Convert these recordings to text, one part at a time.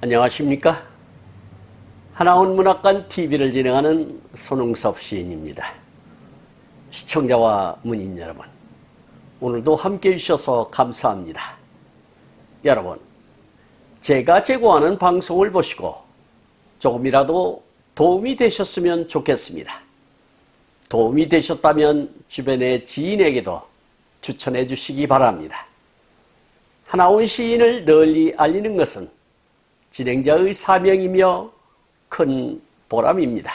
안녕하십니까? 하나원 문학관 TV를 진행하는 손흥섭 시인입니다. 시청자와 문인 여러분, 오늘도 함께해 주셔서 감사합니다. 여러분, 제가 제공하는 방송을 보시고 조금이라도 도움이 되셨으면 좋겠습니다. 도움이 되셨다면 주변의 지인에게도 추천해 주시기 바랍니다. 하나원 시인을 널리 알리는 것은 진행자의 사명이며 큰 보람입니다.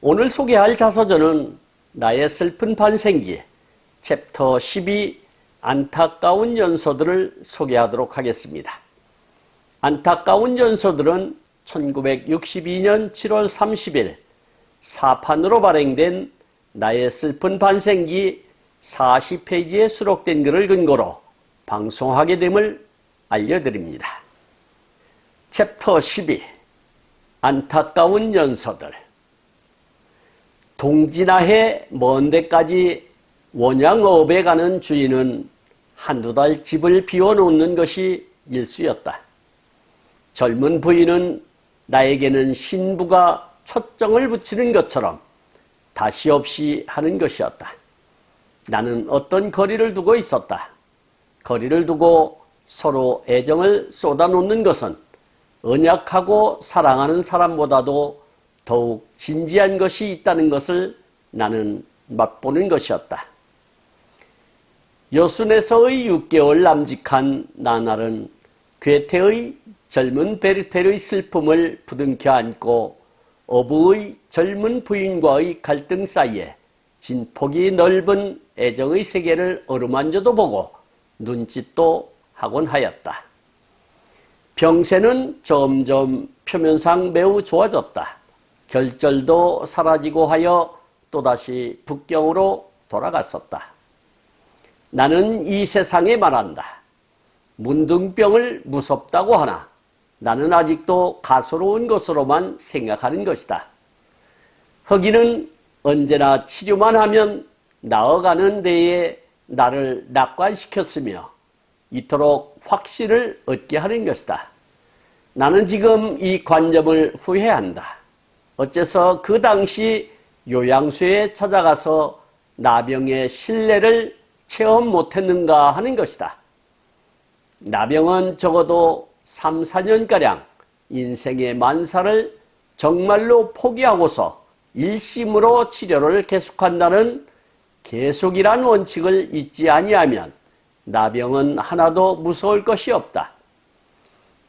오늘 소개할 자서전은 나의 슬픈 반생기 챕터 12 안타까운 연서들을 소개하도록 하겠습니다. 안타까운 연서들은 1962년 7월 30일 사판으로 발행된 나의 슬픈 반생기 40페이지에 수록된 글을 근거로 방송하게 됨을 알려드립니다. 챕터 12 안타까운 연서들. 동지나해 먼 데까지 원양업에 가는 주인은 한두 달 집을 비워놓는 것이 일쑤였다. 젊은 부인은 나에게는 신부가 첫 정을 붙이는 것처럼 다시 없이 하는 것이었다. 나는 어떤 거리를 두고 있었다. 거리를 두고 서로 애정을 쏟아놓는 것은 언약하고 사랑하는 사람보다도 더욱 진지한 것이 있다는 것을 나는 맛보는 것이었다. 여순에서의 6개월 남직한 나날은 괴테의 젊은 베르테르의 슬픔을 부둥켜 안고 어부의 젊은 부인과의 갈등 사이에 진폭이 넓은 애정의 세계를 어루만져도 보고 눈짓도 하곤 하였다. 병세는 점점 표면상 매우 좋아졌다. 결절도 사라지고 하여 또다시 북경으로 돌아갔었다. 나는 이 세상에 말한다. 문둥병을 무섭다고 하나 나는 아직도 가소로운 것으로만 생각하는 것이다. 허기는 언제나 치료만 하면 나아가는 데에 나를 낙관시켰으며 이토록 확신을 얻게 하는 것이다. 나는 지금 이 관점을 후회한다. 어째서 그 당시 요양소에 찾아가서 나병의 신뢰를 체험 못했는가 하는 것이다. 나병은 적어도 3, 4년가량 인생의 만사를 정말로 포기하고서 일심으로 치료를 계속한다는 계속이란 원칙을 잊지 아니하면 나병은 하나도 무서울 것이 없다.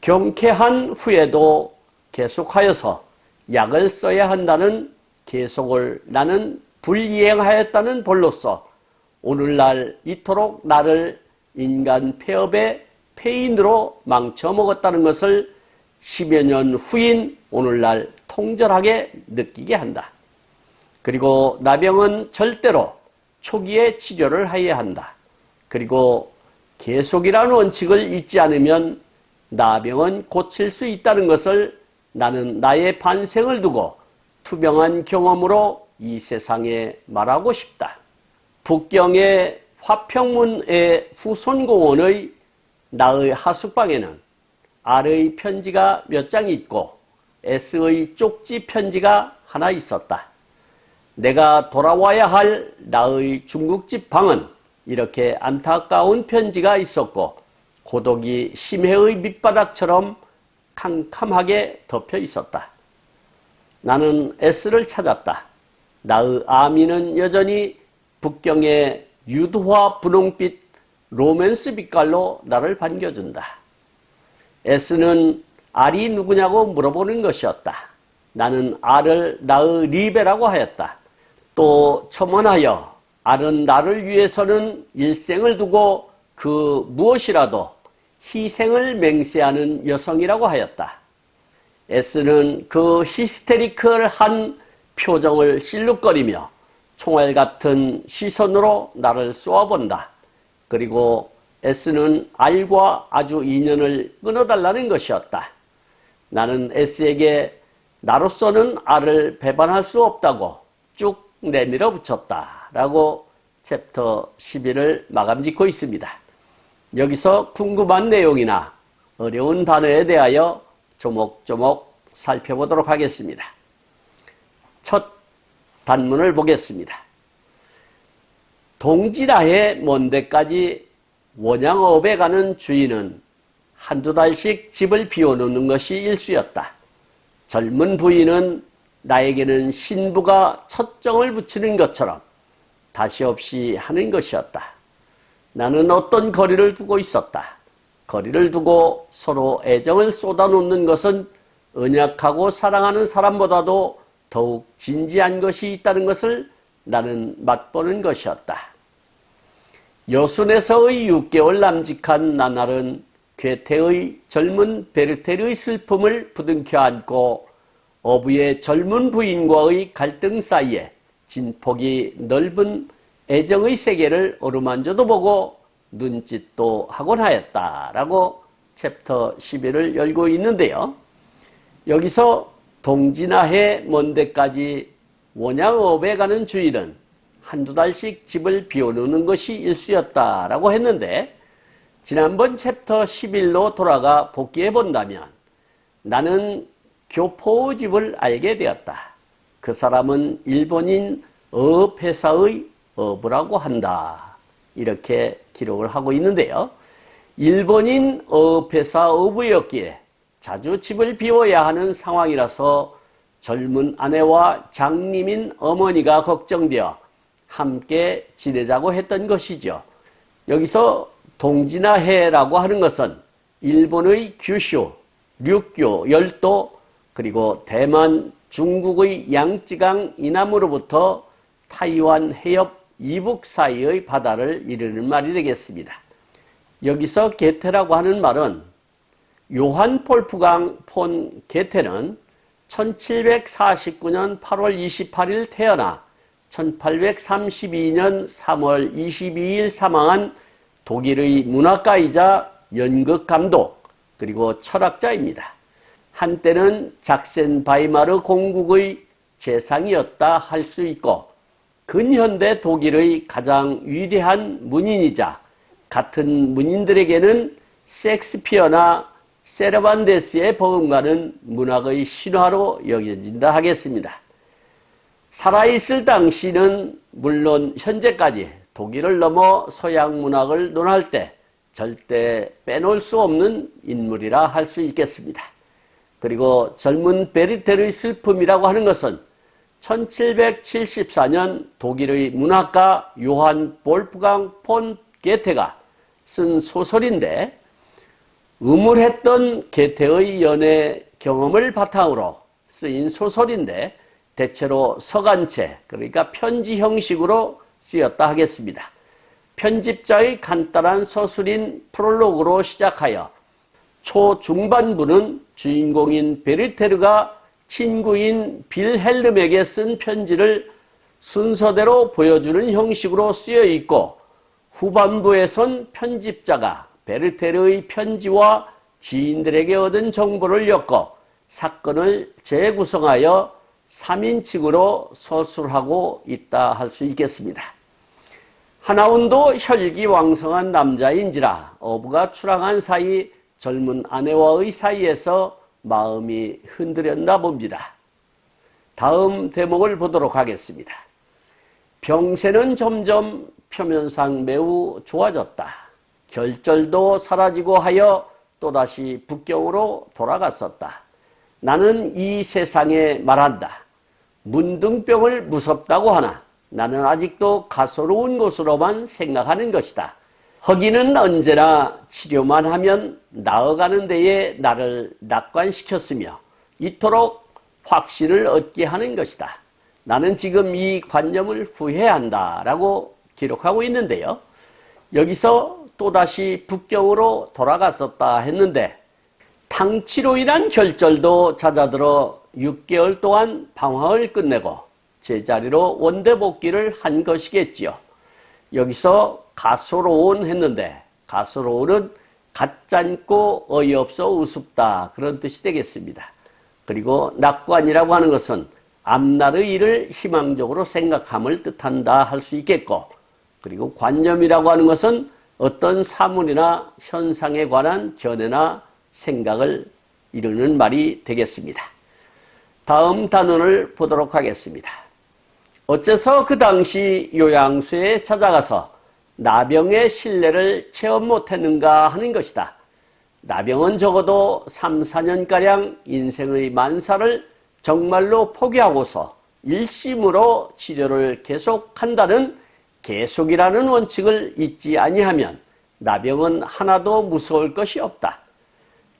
경쾌한 후에도 계속하여서 약을 써야 한다는 계속을 나는 불이행하였다는 벌로서 오늘날 이토록 나를 인간 폐업의 폐인으로 망쳐먹었다는 것을 10여 년 후인 오늘날 통절하게 느끼게 한다. 그리고 나병은 절대로 초기에 치료를 해야 한다. 그리고 계속이라는 원칙을 잊지 않으면 나병은 고칠 수 있다는 것을 나는 나의 반생을 두고 투명한 경험으로 이 세상에 말하고 싶다. 북경의 화평문의 후손공원의 나의 하숙방에는 R의 편지가 몇 장 있고 S의 쪽지 편지가 하나 있었다. 내가 돌아와야 할 나의 중국집 방은 이렇게 안타까운 편지가 있었고 고독이 심해의 밑바닥처럼 캄캄하게 덮여 있었다. 나는 S를 찾았다. 나의 아미는 여전히 북경의 유두화 분홍빛 로맨스 빛깔로 나를 반겨준다. S는 R이 누구냐고 물어보는 것이었다. 나는 R을 나의 리베라고 하였다. 또 첨언하여 R은 나를 위해서는 일생을 두고 그 무엇이라도 희생을 맹세하는 여성이라고 하였다. S는 그 히스테리컬한 표정을 실룩거리며 총알 같은 시선으로 나를 쏘아본다. 그리고 S는 R과 아주 인연을 끊어달라는 것이었다. 나는 S에게 나로서는 R을 배반할 수 없다고 쭉 내밀어 붙였다. 라고 챕터 11을 마감짓고 있습니다. 여기서 궁금한 내용이나 어려운 단어에 대하여 조목조목 살펴보도록 하겠습니다. 첫 단문을 보겠습니다. 동지나해 먼 데까지 원양업에 가는 주인은 한두 달씩 집을 비워놓는 것이 일수였다. 젊은 부인은 나에게는 신부가 첫 정을 붙이는 것처럼 다시 없이 하는 것이었다. 나는 어떤 거리를 두고 있었다. 거리를 두고 서로 애정을 쏟아놓는 것은 언약하고 사랑하는 사람보다도 더욱 진지한 것이 있다는 것을 나는 맛보는 것이었다. 여순에서의 6개월 남직한 나날은 괴테의 젊은 베르테르의 슬픔을 부둥켜 안고 어부의 젊은 부인과의 갈등 사이에 진폭이 넓은 애정의 세계를 어루만져도 보고 눈짓도 하곤 하였다라고 챕터 11을 열고 있는데요. 여기서 동지나해 먼 데까지 원양업에 가는 주인은 한두 달씩 집을 비워놓는 것이 일수였다라고 했는데, 지난번 챕터 11로 돌아가 복귀해 본다면 나는 교포의 집을 알게 되었다. 그 사람은 일본인 어업회사의 어부라고 한다. 이렇게 기록을 하고 있는데요. 일본인 어업회사 어부였기에 자주 집을 비워야 하는 상황이라서 젊은 아내와 장님인 어머니가 걱정되어 함께 지내자고 했던 것이죠. 여기서 동지나해라고 하는 것은 일본의 규슈, 류교, 열도, 그리고 대만, 중국의 양쯔강 이남으로부터 타이완 해협 이북 사이의 바다를 이르는 말이 되겠습니다. 여기서 게테라고 하는 말은 요한 폴프강 폰 게테는 1749년 8월 28일 태어나 1832년 3월 22일 사망한 독일의 문학가이자 연극감독 그리고 철학자입니다. 한때는 작센바이마르 공국의 재상이었다 할 수 있고 근현대 독일의 가장 위대한 문인이자 같은 문인들에게는 셰익스피어나 세르반테스의 버금가는 문학의 신화로 여겨진다 하겠습니다. 살아있을 당시는 물론 현재까지 독일을 넘어 서양 문학을 논할 때 절대 빼놓을 수 없는 인물이라 할 수 있겠습니다. 그리고 젊은 베르테르의 슬픔이라고 하는 것은 1774년 독일의 문학가 요한 볼프강 폰 게테가 쓴 소설인데, 음울했던 게테의 연애 경험을 바탕으로 쓰인 소설인데 대체로 서간체, 그러니까 편지 형식으로 쓰였다 하겠습니다. 편집자의 간단한 서술인 프롤로그로 시작하여 초중반부는 주인공인 베르테르가 친구인 빌헬름에게 쓴 편지를 순서대로 보여주는 형식으로 쓰여 있고, 후반부에선 편집자가 베르테르의 편지와 지인들에게 얻은 정보를 엮어 사건을 재구성하여 3인칭으로 서술하고 있다 할 수 있겠습니다. 하나운도 혈기왕성한 남자인지라 어부가 출항한 사이 젊은 아내와의 사이에서 마음이 흔들렸나 봅니다. 다음 대목을 보도록 하겠습니다. 병세는 점점 표면상 매우 좋아졌다. 결절도 사라지고 하여 또다시 북경으로 돌아갔었다. 나는 이 세상에 말한다. 문둥병을 무섭다고 하나 나는 아직도 가소로운 곳으로만 생각하는 것이다. 허기는 언제나 치료만 하면 나아가는 데에 나를 낙관시켰으며 이토록 확신을 얻게 하는 것이다. 나는 지금 이 관념을 후회한다 라고 기록하고 있는데요. 여기서 또다시 북경으로 돌아갔었다 했는데, 탕치로 인한 결절도 잦아들어 6개월 동안 방황을 끝내고 제자리로 원대복귀를 한 것이겠지요. 여기서 가소로운 했는데, 가소로운은 가짠고 어이없어 우습다 그런 뜻이 되겠습니다. 그리고 낙관이라고 하는 것은 앞날의 일을 희망적으로 생각함을 뜻한다 할 수 있겠고, 그리고 관념이라고 하는 것은 어떤 사물이나 현상에 관한 견해나 생각을 이르는 말이 되겠습니다. 다음 단원을 보도록 하겠습니다. 어째서 그 당시 요양소에 찾아가서 나병의 신뢰를 체험 못했는가 하는 것이다. 나병은 적어도 3, 4년가량 인생의 만사를 정말로 포기하고서 일심으로 치료를 계속한다는 계속이라는 원칙을 잊지 아니하면 나병은 하나도 무서울 것이 없다.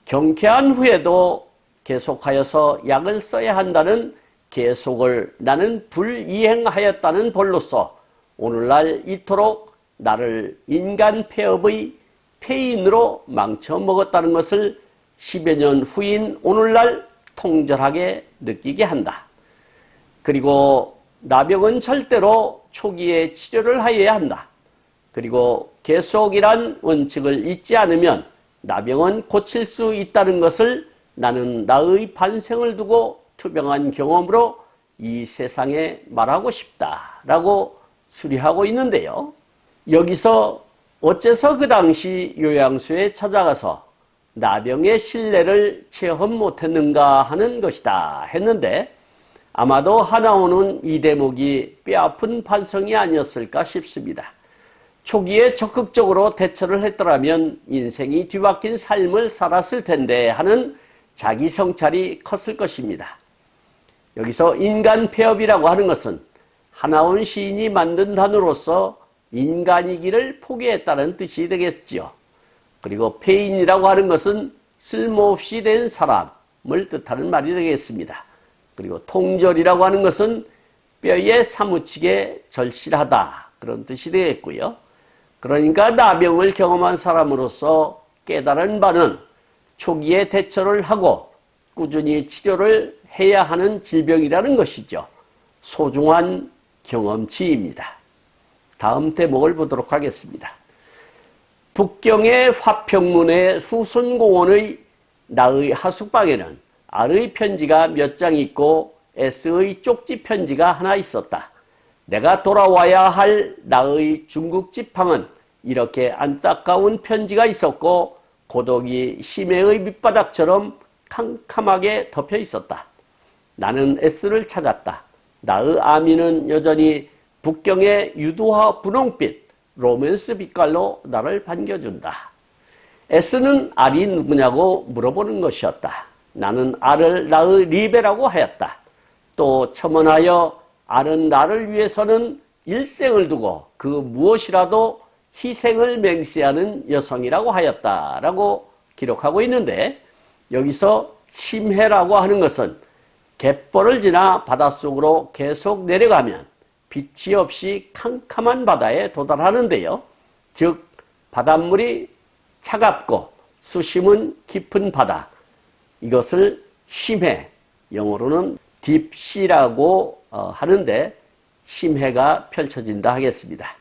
경쾌한 후에도 계속하여서 약을 써야 한다는 계속을 나는 불이행하였다는 벌로서 오늘날 이토록 나를 인간 폐업의 폐인으로 망쳐먹었다는 것을 10여 년 후인 오늘날 통절하게 느끼게 한다. 그리고 나병은 절대로 초기에 치료를 하여야 한다. 그리고 계속이란 원칙을 잊지 않으면 나병은 고칠 수 있다는 것을 나는 나의 반생을 두고 투병한 경험으로 이 세상에 말하고 싶다라고 수리하고 있는데요. 여기서 어째서 그 당시 요양소에 찾아가서 나병의 신뢰를 체험 못했는가 하는 것이다 했는데 아마도 하나오는 이 대목이 뼈아픈 반성이 아니었을까 싶습니다. 초기에 적극적으로 대처를 했더라면 인생이 뒤바뀐 삶을 살았을 텐데 하는 자기 성찰이 컸을 것입니다. 여기서 인간 폐업이라고 하는 것은 하나온 시인이 만든 단어로서 인간이기를 포기했다는 뜻이 되겠지요. 그리고 폐인이라고 하는 것은 쓸모없이 된 사람을 뜻하는 말이 되겠습니다. 그리고 통절이라고 하는 것은 뼈에 사무치게 절실하다 그런 뜻이 되겠고요. 그러니까 나병을 경험한 사람으로서 깨달은 바는 초기에 대처를 하고 꾸준히 치료를 해야 하는 질병이라는 것이죠. 소중한 경험치입니다. 다음 대목을 보도록 하겠습니다. 북경의 화평문의 수선공원의 나의 하숙방에는 R의 편지가 몇 장 있고 S의 쪽지 편지가 하나 있었다. 내가 돌아와야 할 나의 중국 지팡은 이렇게 안타까운 편지가 있었고 고독이 심해의 밑바닥처럼 캄캄하게 덮여 있었다. 나는 S를 찾았다. 나의 아미는 여전히 북경의 유두화 분홍빛 로맨스 빛깔로 나를 반겨준다. S는 R이 누구냐고 물어보는 것이었다. 나는 R을 나의 리베라고 하였다. 또 첨언하여 R은 나를 위해서는 일생을 두고 그 무엇이라도 희생을 맹세하는 여성이라고 하였다라고 기록하고 있는데 여기서 심해라고 하는 것은 갯벌을 지나 바닷속으로 계속 내려가면 빛이 없이 캄캄한 바다에 도달하는데요. 즉 바닷물이 차갑고 수심은 깊은 바다, 이것을 심해, 영어로는 딥시라고 하는데 심해가 펼쳐진다 하겠습니다.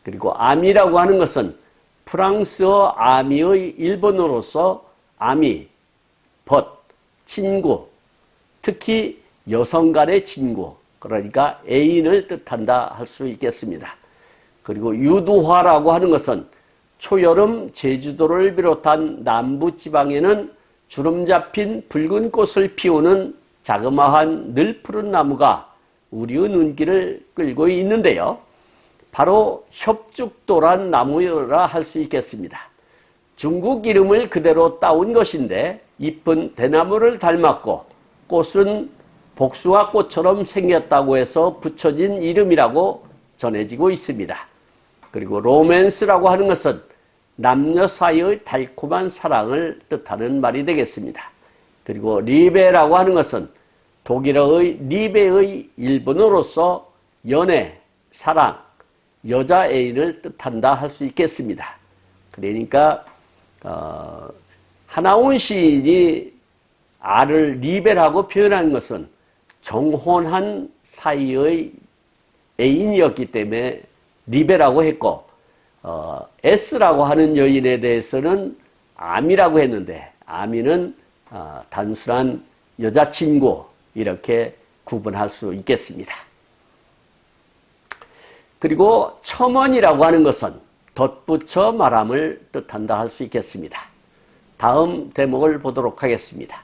그리고 아미라고 하는 것은 프랑스어 아미의 일본어로서 아미, 벗, 친구, 특히 여성 간의 친구, 그러니까 애인을 뜻한다 할 수 있겠습니다. 그리고 유두화라고 하는 것은 초여름 제주도를 비롯한 남부지방에는 주름 잡힌 붉은 꽃을 피우는 자그마한 늘푸른 나무가 우리의 눈길을 끌고 있는데요. 바로 협죽도란 나무라 할 수 있겠습니다. 중국 이름을 그대로 따온 것인데 잎은 대나무를 닮았고 꽃은 복숭아 꽃처럼 생겼다고 해서 붙여진 이름이라고 전해지고 있습니다. 그리고 로맨스라고 하는 것은 남녀 사이의 달콤한 사랑을 뜻하는 말이 되겠습니다. 그리고 리베라고 하는 것은 독일어의 리베의 일본어로서 연애, 사랑, 여자 애인을 뜻한다 할 수 있겠습니다. 그러니까 하나온 시인이 R을 리베라고 표현한 것은 정혼한 사이의 애인이었기 때문에 리베라고 했고 S라고 하는 여인에 대해서는 아미라고 했는데 아미는 단순한 여자친구 이렇게 구분할 수 있겠습니다. 그리고 첨언이라고 하는 것은 덧붙여 말함을 뜻한다 할 수 있겠습니다. 다음 대목을 보도록 하겠습니다.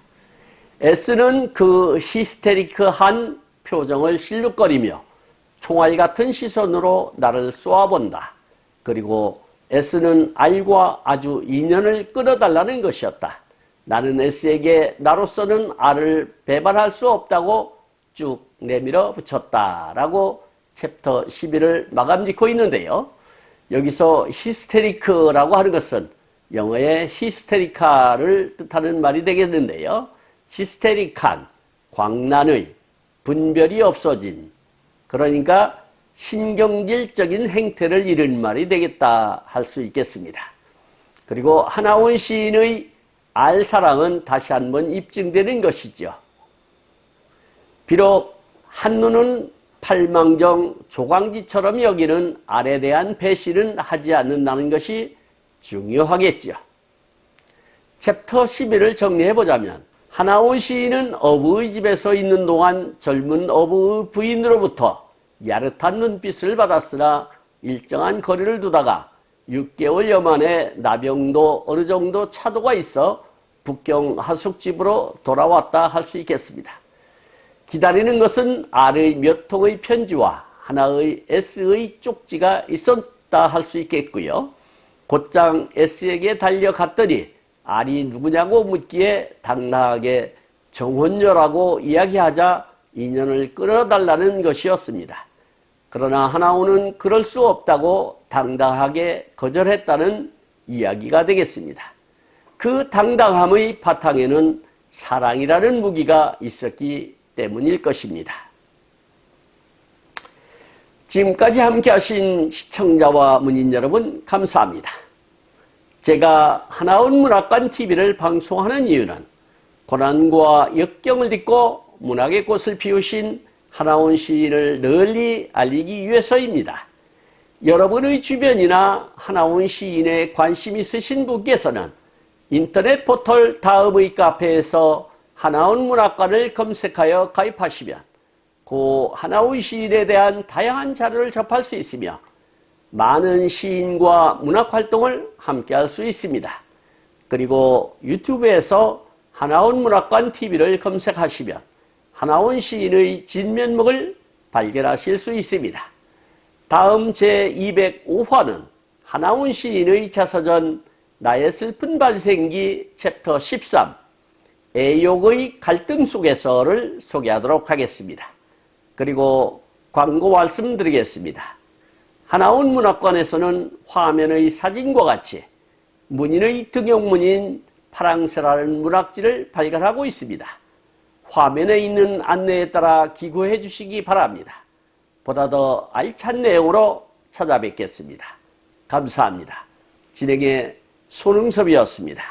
S는 그 히스테리크한 표정을 실룩거리며 총알 같은 시선으로 나를 쏘아본다. 그리고 S는 R과 아주 인연을 끊어달라는 것이었다. 나는 S에게 나로서는 R을 배반할 수 없다고 쭉 내밀어 붙였다. 라고 챕터 11을 마감 짓고 있는데요. 여기서 히스테리크라고 하는 것은 영어의 히스테리카를 뜻하는 말이 되겠는데요. 히스테릭한, 광란의, 분별이 없어진, 그러니까 신경질적인 행태를 이른 말이 되겠다 할 수 있겠습니다. 그리고 하나원 시인의 알사랑은 다시 한번 입증되는 것이죠. 비록 한눈은 팔망정 조광지처럼 여기는 알에 대한 배신은 하지 않는다는 것이 중요하겠지요. 챕터 11을 정리해보자면 하나원 시인은 어부의 집에서 있는 동안 젊은 어부의 부인으로부터 야릇한 눈빛을 받았으나 일정한 거리를 두다가 6개월여 만에 나병도 어느 정도 차도가 있어 북경 하숙집으로 돌아왔다 할 수 있겠습니다. 기다리는 것은 R의 몇 통의 편지와 하나의 S의 쪽지가 있었다 할 수 있겠고요. 곧장 S에게 달려갔더니 R이 누구냐고 묻기에 당당하게 정혼녀라고 이야기하자 인연을 끊어달라는 것이었습니다. 그러나 하나원은 그럴 수 없다고 당당하게 거절했다는 이야기가 되겠습니다. 그 당당함의 바탕에는 사랑이라는 무기가 있었기 때문일 것입니다. 지금까지 함께 하신 시청자와 문인 여러분 감사합니다. 제가 하나원 문학관 TV를 방송하는 이유는 고난과 역경을 딛고 문학의 꽃을 피우신 하나원 시인을 널리 알리기 위해서입니다. 여러분의 주변이나 하나원 시인에 관심 있으신 분께서는 인터넷 포털 다음의 카페에서 하나원 문학관을 검색하여 가입하시면 고 하나원 시인에 대한 다양한 자료를 접할 수 있으며 많은 시인과 문학활동을 함께할 수 있습니다. 그리고 유튜브에서 하나원 문학관 TV를 검색하시면 하나원 시인의 진면목을 발견하실 수 있습니다. 다음 제205화는 하나원 시인의 자서전 나의 슬픈 발생기 챕터 13 애욕의 갈등 속에서를 소개하도록 하겠습니다. 그리고 광고 말씀드리겠습니다. 하나원 문학관에서는 화면의 사진과 같이 문인의 등용문인 파랑새라는 문학지를 발간하고 있습니다. 화면에 있는 안내에 따라 기고해 주시기 바랍니다. 보다 더 알찬 내용으로 찾아뵙겠습니다. 감사합니다. 진행의 손흥섭이었습니다.